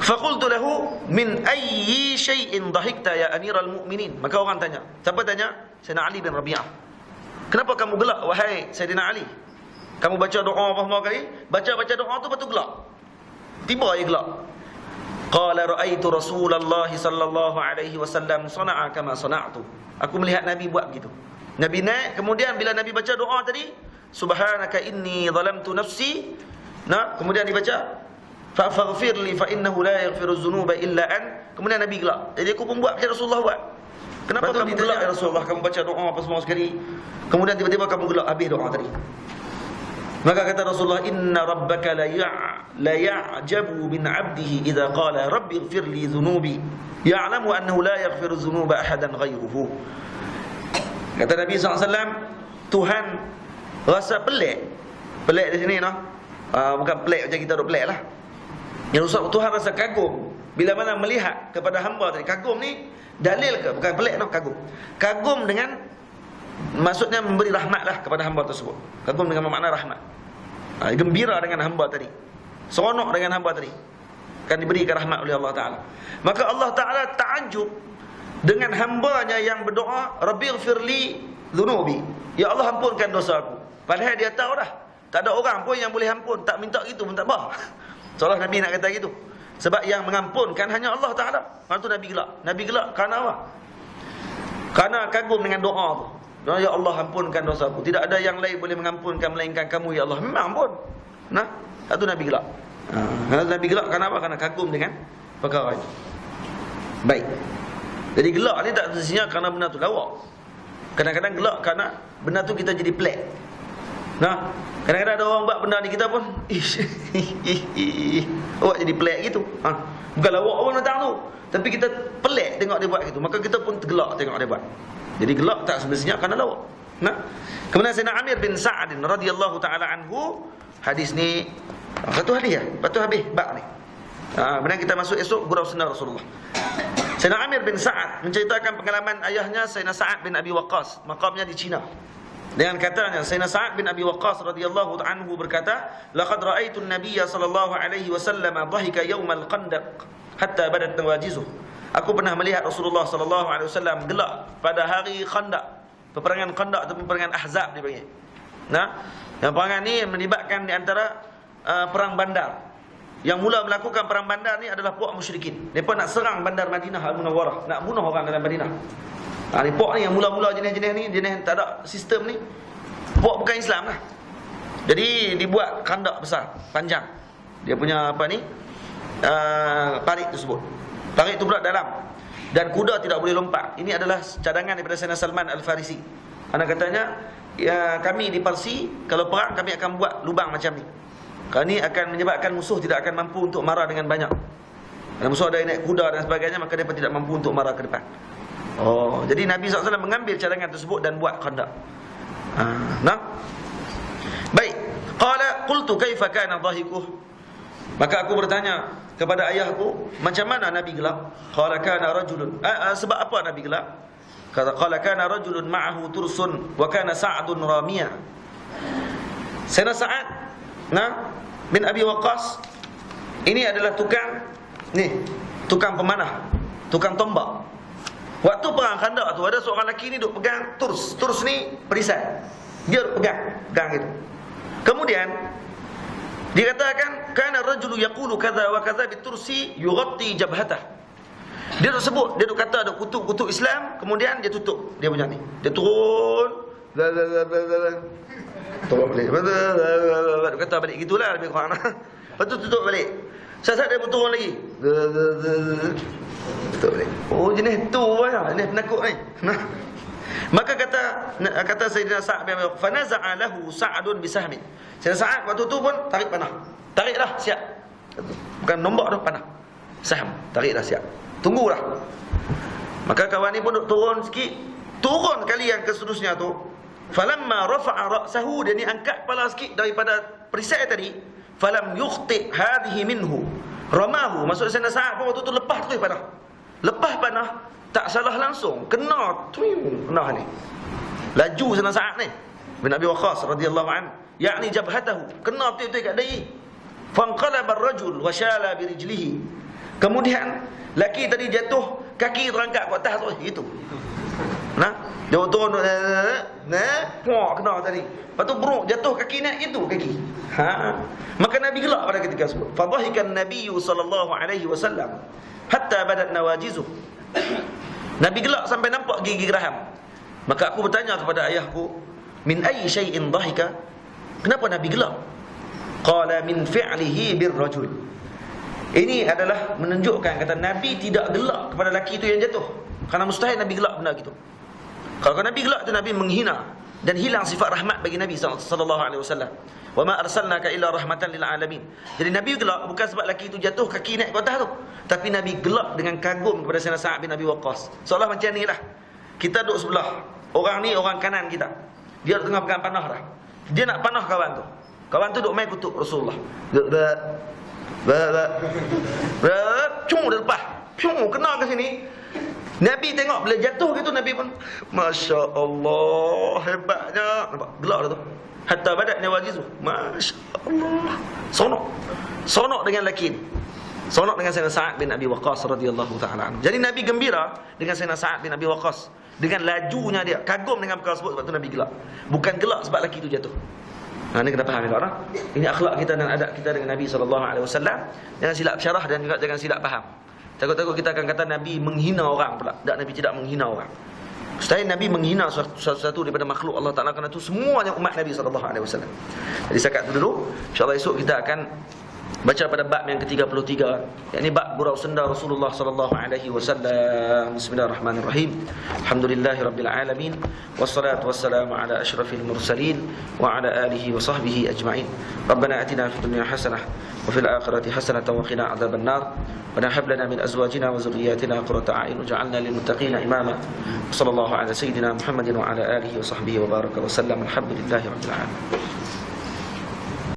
Faqultu lahu min ayyi shay'in dhahikta ya amiral mu'minin. Maka orang tanya. Siapa tanya? Sayyidina Ali bin Rabi'ah. Kenapa kamu gelak wahai Sayyidina Ali? Kamu baca doa berapa kali? Baca doa tu betul gelak. Tiba dia gelak. Qala ra'aitu Rasulullah sallallahu alaihi wasallam sana'a kama sana'tu. Aku melihat Nabi buat begitu. Nabi naik, kemudian bila Nabi baca doa tadi, subhanaka inni zalamtu nafsi. Nah, kemudian dibaca faghfir li fa innahu la yaghfiru dzunuba illa an. Kemudian Nabi gelak. Jadi aku pun buat macam Rasulullah buat. Kenapa kamu gelak ya Rasulullah? Kamu baca doa apa semua sekali, kemudian tiba-tiba kamu gelak habis doa tadi. Maka kata Rasulullah, inna rabbaka la ya'jabu min 'abdihi idza qala rabbi ighfir li dhunubi ya'lamu annahu la yaghfiru dhunuba ahadan ghayruhu. Kata Nabi SAW, Tuhan rasa pelik di sini noh. Bukan pelik macam kita duk pelik lah. Yang Tuhan rasa kagum bila mana melihat kepada hamba tadi. Kagum ni dalil ke? Bukan pelik noh, kagum. Kagum dengan maksudnya memberi rahmat lah kepada hamba tersebut. Kagum dengan makna rahmat. Gembira dengan hamba tadi, seronok dengan hamba tadi, akan diberikan rahmat oleh Allah Ta'ala. Maka Allah Ta'ala ta'ajub dengan hambanya yang berdoa, Rabbighfirli dhunubi, ya Allah ampunkan dosa aku. Padahal dia tahu dah tak ada orang pun yang boleh ampun. Tak minta gitu pun tak apa. Seolah Nabi nak kata gitu. Sebab yang mengampunkan hanya Allah Ta'ala. Maka tu Nabi gelak. Nabi gelak kerana apa? Kerana kagum dengan doa tu. Ya Allah ampunkan dosaku. Tidak ada yang lain boleh mengampunkan melainkan kamu ya Allah. Memang ampun. Nah, itu Nabi gelak. Nabi gelak kenapa? Kerana kagum dengan perkara itu. Baik. Jadi gelak ni tak semestinya kerana benda tu lawak. Kadang-kadang gelak kerana benda tu kita jadi pelik. Nah, kadang-kadang ada orang buat benda ni kita pun awak jadi pelik gitu. Bukan lawak pun datang tu, tapi kita pelik tengok dia buat gitu. Maka kita pun tergelak tengok dia buat. Jadi gelak tak semestinya kerana lawak. Nah, kemudian Sayyidina Amir bin Sa'ad radhiyallahu taala anhu, hadis ni satu hadis ya, lepas tu habis bab ni. Kemudian kita masuk esok gurau sunnah Rasulullah. Sayyidina Amir bin Sa'ad menceritakan pengalaman ayahnya Sayyidina Sa'ad bin Abi Waqqas, maqamnya di Cina. Dengan katanya Sayyidina Sa'ad bin Abi Waqqas radhiyallahu anhu berkata, laqad ra'aitu an-nabiy sallallahu alaihi wasallam dhahika yawmal qandaq hatta badat nawajizuh. Aku pernah melihat Rasulullah sallallahu alaihi wasallam gelak pada hari Khandaq, peperangan Khandaq atau peperangan Ahzab dipanggil. Nah, yang peperangan ni melibatkan di antara perang bandar. Yang mula melakukan perang bandar ni adalah puak musyrikin. Mereka nak serang bandar Madinah Al-Munawwarah, nak bunuh orang dalam Madinah. Ni puak ni yang mula-mula jenis-jenis ni, jenis tak ada sistem ni. Puak bukan Islam lah. Jadi dibuat khandak besar, panjang. Dia punya apa ni? Parit tersebut. Parit tu pula dalam. Dan kuda tidak boleh lompat. Ini adalah cadangan daripada Sayyidina Salman Al-Farisi. Anak katanya, ya, kami di Parsi kalau perang kami akan buat lubang macam ni. Kerana ini akan menyebabkan musuh tidak akan mampu untuk marah dengan banyak. Kalau musuh ada yang naik kuda dan sebagainya, maka mereka tidak mampu untuk marah ke depan. Jadi Nabi SAW mengambil cadangan tersebut dan buat khandak. Nah, baik. Qultu kaifa kana dhahikuh. Maka aku bertanya kepada ayahku, macam mana Nabi gelak? Qala kana rajulun. Sebab apa Nabi gelak? Kata qala kana rajulun ma'ahu tursun wa kana Sa'dun ramiya. Sayyidina Sa'ad bin Abi Waqqas ini adalah tukang pemanah, tukang tombak. Waktu perang Khandaq tu ada seorang lelaki ni duk pegang turs. Turs ni perisai. Dia duk pegang gitu. Kemudian dikatakan kana rajulu yaqulu kadza wa kadza bitursi yughatti jabhatah. Dia duk sebut, dia duk kata ada kutuk-kutuk Islam, kemudian dia tutup. Dia punya ni. Dia turun. Turun balik. Dia kata balik gitulah lebih kurang. Lepas tu tutup balik. Saat-saat dia turun lagi. Tutup balik. Oh, jenis tu lah. Jenis penakut ni. Maka kata Sayyidina Sa'ad bin Abi Waqqas, "Fanaza'a lahu Sa'dun bisahmin." Sayyidina Sa'ad waktu tu pun tarik panah. Tariklah, siap. Bukan nombak tu, panah. Saham, tariklah, siap. Tunggulah. Maka kawan ni pun turun sikit. Turun kali yang seterusnya tu. Falamma rafa'a ra'sahu, dia ni angkat kepala sikit daripada perisai tadi. Falam yukhti hadhihi minhu. Ramahu, maksud Sayyidina Sa'ad pun waktu tu lepas terus panah. Lepas panah, tak salah langsung, kena panah ni. Laju Sayyidina Sa'ad ni bin Abi Waqqas radhiyallahu an, yakni jabhatahu, kena betul-betul kat dahi. Fanqalaba ar-rajul wa shala bi rijlihi. Kemudian laki tadi jatuh, kaki terangkat ke atas tu, itu. Nah, dia turun kena tadi. Lepas tu buruk jatuh kaki naik itu kaki. Maka Nabi gelak pada ketika tersebut. Fadhahikan Nabi sallallahu alaihi wasallam hatta badat nawajizuh. Nabi gelak sampai nampak gigi geraham. Maka aku bertanya kepada ayahku, min ayyi syai'in dhahika? Kenapa Nabi gelak? Qala min fi'lihi birrajul. Ini adalah menunjukkan kata Nabi tidak gelak kepada lelaki itu yang jatuh. Karena mustahil Nabi gelak benda gitu. Kalau Nabi gelak itu Nabi menghina dan hilang sifat rahmat bagi Nabi sallallahu alaihi wasallam. Wa ma arsalnaka illa rahmatan lil alamin. Jadi Nabi gelak bukan sebab lelaki itu jatuh kaki naik ke atas tu, tapi Nabi gelak dengan kagum kepada Sayyidina Sa'ad bin Abi Waqqas. Seolah macam nilah. Kita duduk sebelah. Orang ni orang kanan kita. Dia tengah pegang panah dah. Dia nak panah kawan tu. Kawan tu duduk main kutuk Rasulullah. Cung dia lepas. Cung kena ke sini. Nabi tengok bila jatuh gitu, Nabi pun Masya Allah, hebatnya. Nampak gelak dah tu. Hatta badat nawajizuh. Masya Allah. Sonok dengan lelaki ni. Sonok dengan Sayyidina Sa'ad bin Abi Waqqas radhiyallahu ta'ala anhu. Jadi Nabi gembira dengan Sayyidina Sa'ad bin Abi Waqqas, dengan lajunya dia, kagum dengan perkara tersebut, sebab tu Nabi gelak. Bukan gelak sebab lelaki itu jatuh. Ini kena faham ya orang. Ini akhlak kita dan adab kita dengan Nabi SAW. Jangan silap syarah dan juga jangan silap faham. Takut-takut kita akan kata Nabi menghina orang pula. Tak, Nabi tidak menghina orang. Mustahil Nabi menghina sesuatu daripada makhluk Allah Ta'ala, kerana itu semuanya umat Nabi SAW. Jadi setakat itu dulu. InsyaAllah esok kita akan baca pada bab yang ke-33, yakni bab gurau senda Rasulullah sallallahu alaihi wasallam. Bismillahirrahmanirrahim. Alhamdulillahirabbil alamin, wassalatu wassalamu ala asyrafil mursalin wa ala alihi wa sahbihi ajma'in. Rabbana atina fid dunya hasanah wa fil akhirati hasanah wa qina adzaban nar. Wa hab lana min azwajina wa dhurriyyatina qurrata a'yun waj'alna lil muttaqina imama. Sallallahu ala sayyidina Muhammadin wa ala alihi wa sahbihi wa baraka wa sallam. Alhamdulillahirabbil alamin.